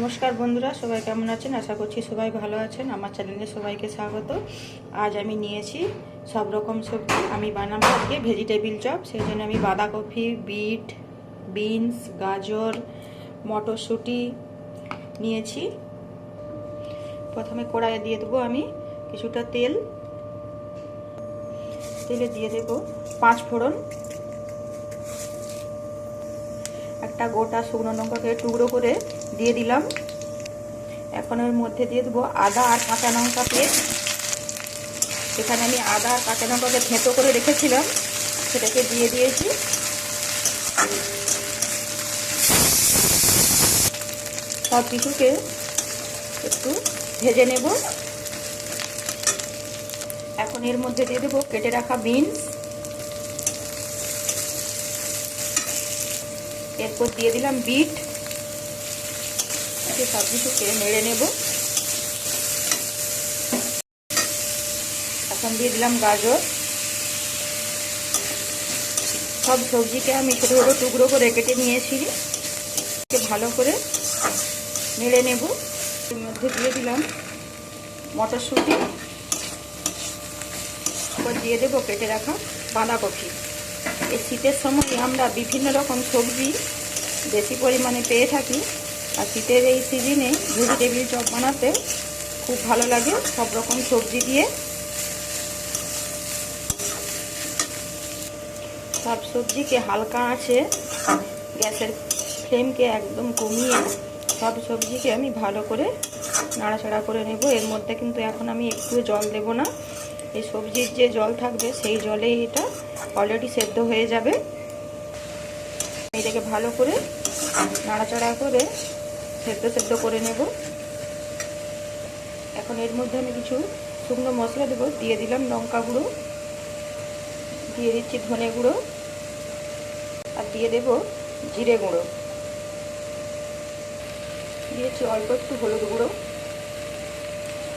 নমস্কার বন্ধুরা, সবাই কেমন আছেন? আশা করছি সবাই ভালো আছেন। আমার চ্যানেলে সবাইকে স্বাগত। আজ আমি নিয়েছি সব রকম সবজি। আমি বানাবো আজকে ভেজিটেবিল চপ। সেই জন্য আমি বাঁধাকপি, বিট, বিনস, গাজর, মটরশুঁটি নিয়েছি। প্রথমে কড়াইয়ে দিয়ে দেবো আমি কিছুটা তেল। তেলে দিয়ে দেবো 5 ফোড়ন, একটা গোটা শুকনো লঙ্কাকে টুকরো করে দিয়ে দিলাম। এখন এর মধ্যে দিয়ে দেবো আদা আর কাঁচা লঙ্কা পেস্ট। এখানে আমি আদা আর কাঁচা লঙ্কাকে থেঁতো করে রেখেছিলাম, সেটাকে দিয়ে দিয়েছি। সব কিছুকে একটু ভেজে নেব। এখন এর মধ্যে দিয়ে দেবো কেটে রাখা বিনস। এরপর দিয়ে দিলাম বিট। সব কিছুকে নেড়ে নেব। এখন দিয়ে দিলাম গাজর। সব সবজিকে আমি ছোটো ছোটো টুকরো করে কেটে নিয়েছি। ভালো করে নেড়ে নেব। এর মধ্যে দিয়ে দিলাম মটরশুঁটি। এরপর দিয়ে দেবো কেটে রাখা বাঁধাকপি। এই শীতের সময় আমরা বিভিন্ন রকম সবজি বেশি পরিমাণে পেয়ে থাকি, আর শীতের এই সিজনে ভেজিটেবিল চপ বানাতে খুব ভালো লাগে সব রকম সবজি দিয়ে। সব সবজিকে হালকা আঁচে গ্যাসের ফ্লেমকে একদম কমিয়ে সব সবজিকে আমি ভালো করে নাড়াচাড়া করে নেব। এর মধ্যে কিন্তু এখন আমি একটু জল দেব না। এই সবজির যে জল থাকবে সেই জলেই এটা অলরেডি সেদ্ধ হয়ে যাবে। এটাকে ভালো করে নাড়াচাড়া করে সেদ্ধ করে নেব। এখন এর মধ্যে আমি কিছু শুকনো মশলা দেবো। দিয়ে দিলাম লঙ্কা গুঁড়ো, দিয়ে দিচ্ছি ধনে গুঁড়ো, আর দিয়ে দেব জিরে গুঁড়ো, দিয়েছি অল্প একটু হলুদ গুঁড়ো।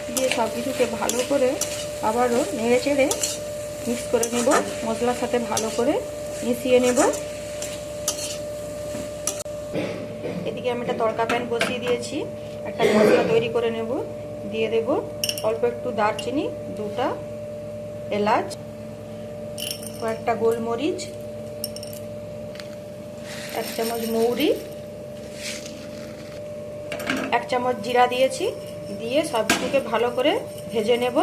দিয়ে সব কিছুকে ভালো করে আবারও নেড়ে চেড়ে মিক্স করে নেব। মশলার সাথে ভালো করে মিশিয়ে নেব। এদিকে আমি একটা তড়কা প্যান বসিয়ে দিয়েছি। একটা মশলা তৈরি করে নেব। দিয়ে দেব অল্প একটু দারচিনি, 2টা এলাচ, কয়েকটা গোলমরিচ, 1 চামচ মৌরি, 1 চামচ জিরা দিয়েছি। দিয়ে সব কিছুকে ভালো করে ভেজে নেব।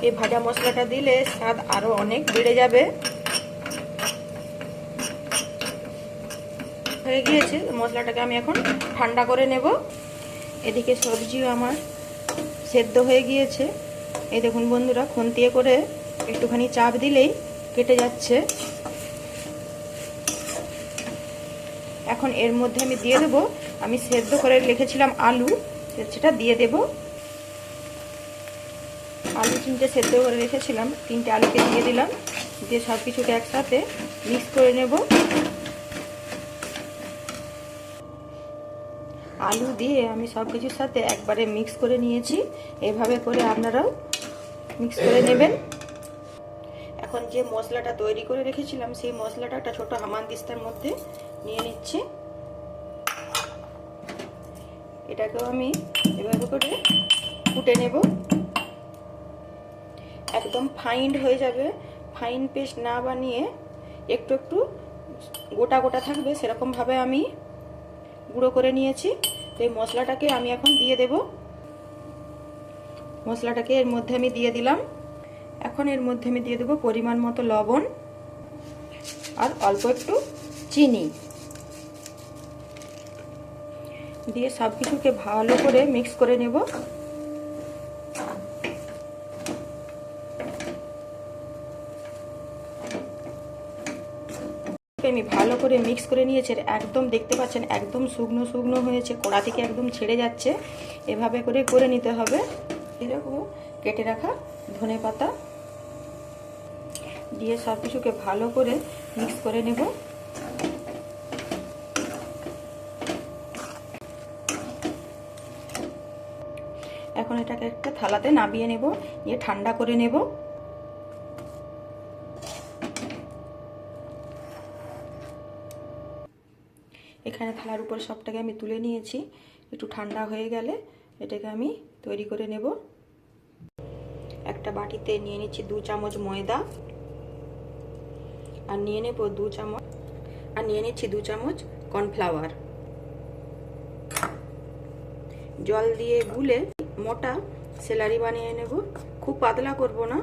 এই ভাজা মশলাটা দিলে স্বাদ আরো অনেক বেড়ে যাবে। হয়ে গিয়েছে মশলাটাকে আমি এখন ঠান্ডা করে নেব। এদিকে সবজিও আমার সেদ্ধ হয়ে গিয়েছে। এই দেখুন বন্ধুরা, খুন্তিয়ে করে একটুখানি চাপ দিলেই কেটে যাচ্ছে। এখন এর মধ্যে আমি দিয়ে দেবো আমি সেদ্ধ করে রেখেছিলাম আলু, সেটা দিয়ে দেব। আলু 3টে সেদ্ধ করে রেখেছিলাম, 3টে আলুকে দিয়ে দিলাম। দিয়ে সব কিছুকে একসাথে মিক্স করে নেব। আলু দিয়ে আমি সব কিছুর সাথে একবারে মিক্স করে নিয়েছি। এভাবে করে আপনারাও মিক্স করে নেবেন। এখন যে মশলাটা তৈরি করে রেখেছিলাম সেই মশলাটা একটা ছোট হামানদিস্তার মধ্যে নিয়ে নিচ্ছি। এটাকেও আমি এভাবে করে কুটে নেব। একদম ফাইন হয়ে যাবে, ফাইন পেস্ট না বানিয়ে একটু একটু গোটা গোটা থাকবে সেরকমভাবে আমি গুঁড়ো করে নিয়েছি। তো এই মশলাটাকে আমি এখন দিয়ে দেব। মশলাটাকে এর মধ্যে আমি দিয়ে দিলাম। এখন এর মধ্যে আমি দিয়ে দেবো পরিমাণ মতো লবণ আর অল্প একটু চিনি। দিয়ে সব কিছুকে ভালো করে মিক্স করে নেব। আমি ভালো করে মিক্স করে নিয়েছি। একদম দেখতে পাচ্ছেন একদম শুকনো শুকনো হয়েছে, কড়া থেকে একদম ছেড়ে যাচ্ছে। এভাবে করে নিতে হবে। এরকম কেটে রাখা ধনেপাতা দিয়ে সব কিছুকে ভালো করে মিক্স করে নেব। এখন এটাকে একটা থালাতে নামিয়ে নেব, নিয়ে ঠান্ডা করে নেব। এখানে থালার উপর সবটাকে আমি তুলে নিয়েছি। একটু ঠান্ডা হয়ে গেলে এটাকে আমি তৈরি করে নেব। একটা বাটিতে নিয়ে নিচ্ছি 2 চামচ ময়দা, আর নিয়ে নেব 2 চামচ আর নিয়ে নিচ্ছি 2 চামচ কর্নফ্লাওয়ার। জল দিয়ে গুলে মোটা সেলারি বানিয়ে নেব। খুব পাতলা করব না,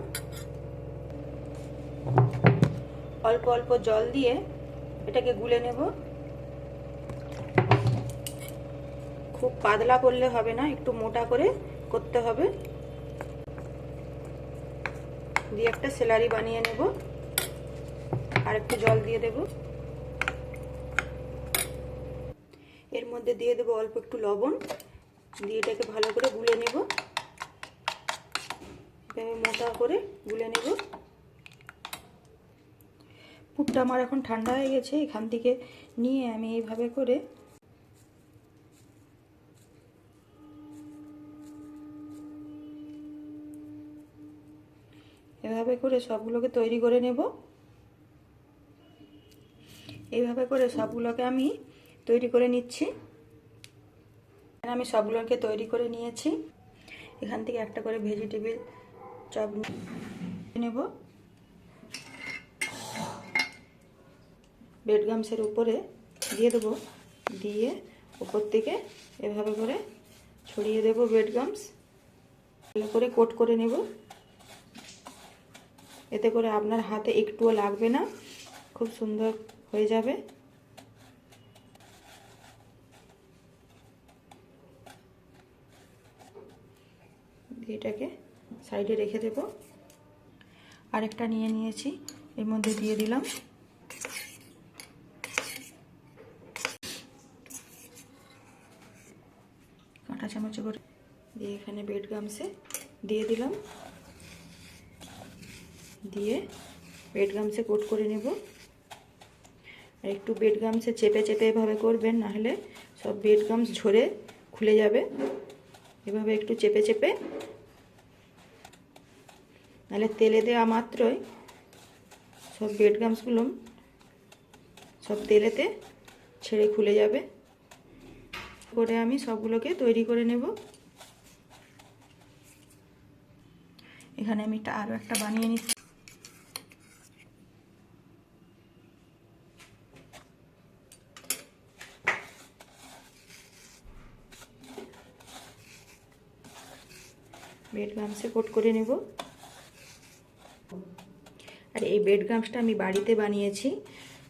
অল্প অল্প জল দিয়ে এটাকে গুলে নেব। খুব পাতলা করলে হবে না, একটু মোটা করে করতে হবে। দিয়ে একটা সেলারি বানিয়ে নেব। আর একটু জল দিয়ে দেব। এর মধ্যে দিয়ে দেব অল্প একটু লবণ, দিয়ে এটাকে ভালো করে গুলে নেব। মোটা করে গুলে নেব। পুরটা আমার এখন ঠান্ডা হয়ে গেছে। এখান থেকে নিয়ে আমি এইভাবে করে সবগুলোকে তৈরি করে নেব। এইভাবে করে সবগুলোকে আমি তৈরি করে নিচ্ছি। আমি সবগুলোকে তৈরি করে নিয়েছি। এখান থেকে একটা করে ভেজিটেবিল চপ নেব। ব্রেড গামসের উপরে দিয়ে দেবো, দিয়ে উপর থেকে এভাবে করে ছড়িয়ে দেব ব্রেড গামস। ভালো করে কোট করে নেব। এতে করে আপনার হাতে একটুও লাগবে না, খুব সুন্দর হয়ে যাবে। এটাকে সাইডে রেখে দেব। আরেকটা নিয়ে নিয়েছি, এর মধ্যে দিয়ে দিলাম। কাঁটা চামচে করে দিয়ে এখানে ব্রেড গামসে দিয়ে দিলাম। দিয়ে ব্রেড গামসে কোট করে নেব। আর একটু ব্রেড গামসে চেপে চেপে এভাবে করবেন, নাহলে সব ব্রেড গামস ঝরে খুলে যাবে। এভাবে একটু চেপে চেপে, নাহলে তেলে দেওয়া মাত্রই সব ব্রেড গামসগুলো সব তেলেতে ছেড়ে খুলে যাবে। করে আমি সবগুলোকে তৈরি করে নেব। এখানে আমি আরও একটা বানিয়ে নিচ্ছি। ব্রেড গামসে কোট করে নেব। আর এই ব্রেড গামসটা আমি বাড়িতে বানিয়েছি।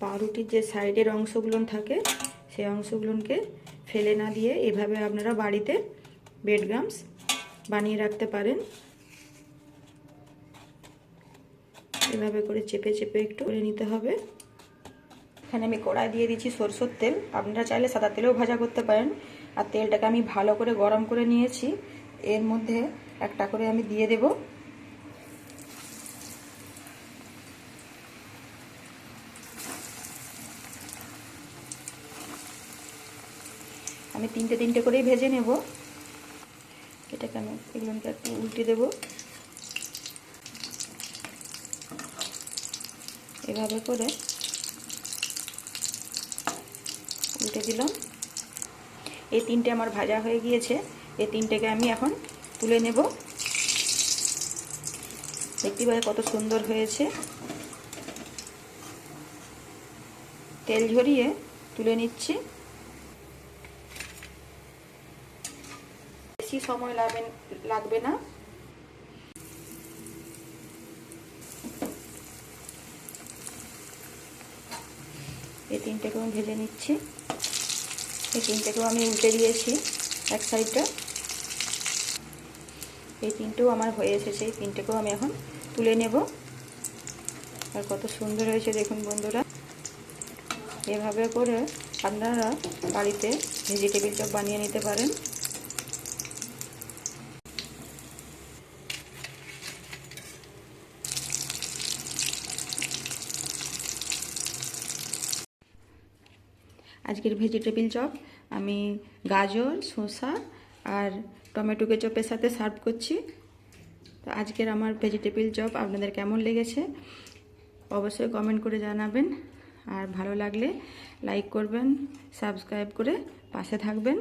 পাউরুটির যে সাইডের অংশগুলো থাকে, সেই অংশগুলোকে ফেলে না দিয়ে এভাবে আপনারা বাড়িতে ব্রেড গামস বানিয়ে রাখতে পারেন। এভাবে করে চেপে চেপে একটু করে নিতে হবে। এখানে আমি কড়াই দিয়ে দিচ্ছি সরষের তেল। আপনারা চাইলে সাদা তেলেও ভাজা করতে পারেন। আর তেলটাকে আমি ভালো করে গরম করে নিয়েছি। এর মধ্যে একটা করে আমি দিয়ে দেব। আমি তিনটে তিনটে করেই ভেজে নেব। এটাকে আমি এগুলোকে একটু উল্টে দেব। এভাবে করে উল্টে দিলাম। এই তিনটে আমার ভাজা হয়ে গিয়েছে। এই তিনটেকে আমি এখন তুলে নেব। দেখতে পাবে কত সুন্দর হয়েছে। তেল ঝরিয়ে তুলে নিচ্ছি। বেশি সময় লাগবে না। এই তিনটেকেও আমি ভেজে নিচ্ছি। এই তিনটেকেও আমি উল্টে দিয়েছি এক সাইডটা। এই তিনটেও আমার হয়ে এসেছে। এই তিনটেকেও আমি এখন তুলে নেব। আর কত সুন্দর হয়েছে দেখুন বন্ধুরা। এভাবে করে আপনারা বাড়িতে ভেজিটেবিল চপ বানিয়ে নিতে পারেন। আজকের ভেজিটেবিল চপ আমি গাজর, শসা আর টমেটো কেচাপের সাথে সার্ভ করছি। তো আজকের আমার ভেজিটেবিল চপ আপনাদের কেমন লেগেছে অবশ্যই কমেন্ট করে জানাবেন। আর ভালো লাগলে লাইক করবেন, সাবস্ক্রাইব করে পাশে থাকবেন।